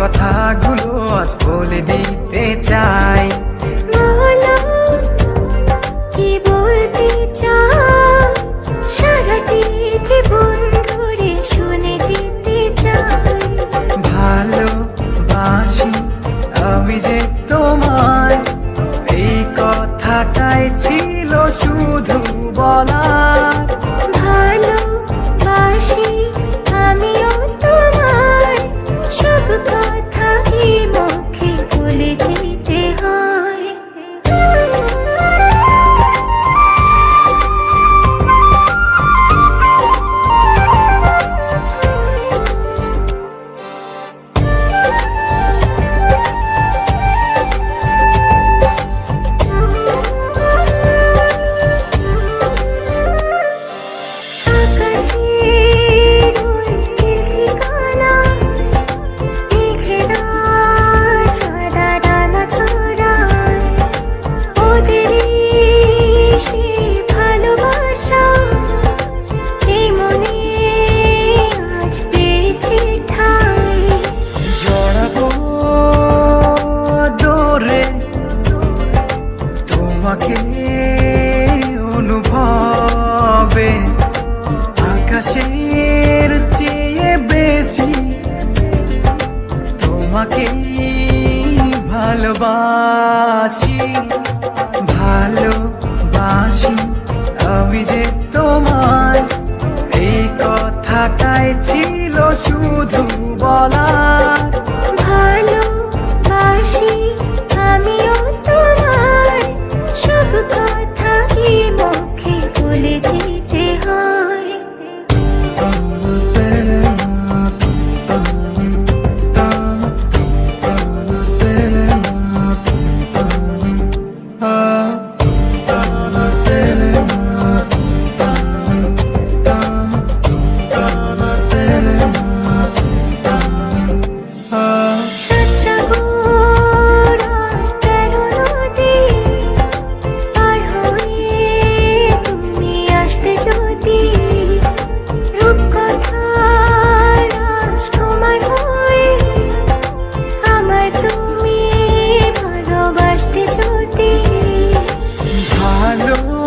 কথাগুলো আজ বলে দিতে চাই। বলো কি বলতে চাও, সারাটি জীবন ধরে শুনে যেতে চাই। ভালোবাসি আমি যে তোমায়, এই কথাটাই ছিল শুধু বলার। ভালোবাসি আমিও তোমায়, সব কথা কি মুখে বলে দিতে হয়। তোমাকে অনুভবে আকাশের চেয়ে বেশি তোমাকে ভালোবাসি। ভালোবাসি আমি যে তোমায়, এই কথাটাই ছিল শুধু বলার। ভালোবাসি আমিও তোমায়, সব কথা কি মুখে বলে দিতে হয়।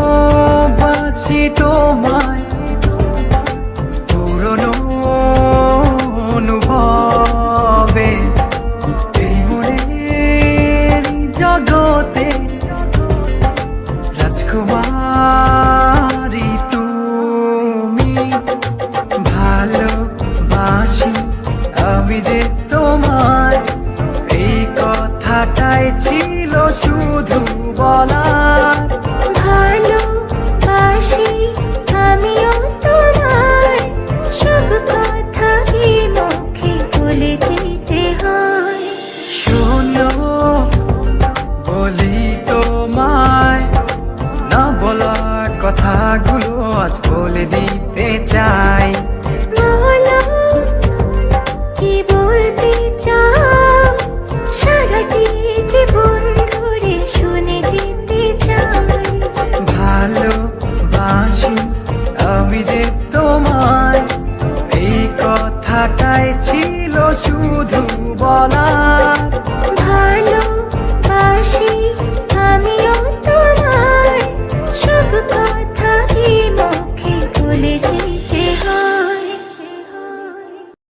ভালোবাসি তোমায় পুরনো অনুভবে, এই মনের জগতে রাজকুমারী তুমি। ভালোবাসি আমি যে তোমায়, এই কথাটাই ছিল শুধু বলার। ভালোবাসি আমিও তোমায়, সব কথা কি মুখে বলে দিতে হয়। শোনো বলি তোমায়, না বলা কথাগুলো আজ বলে দিতে চাই।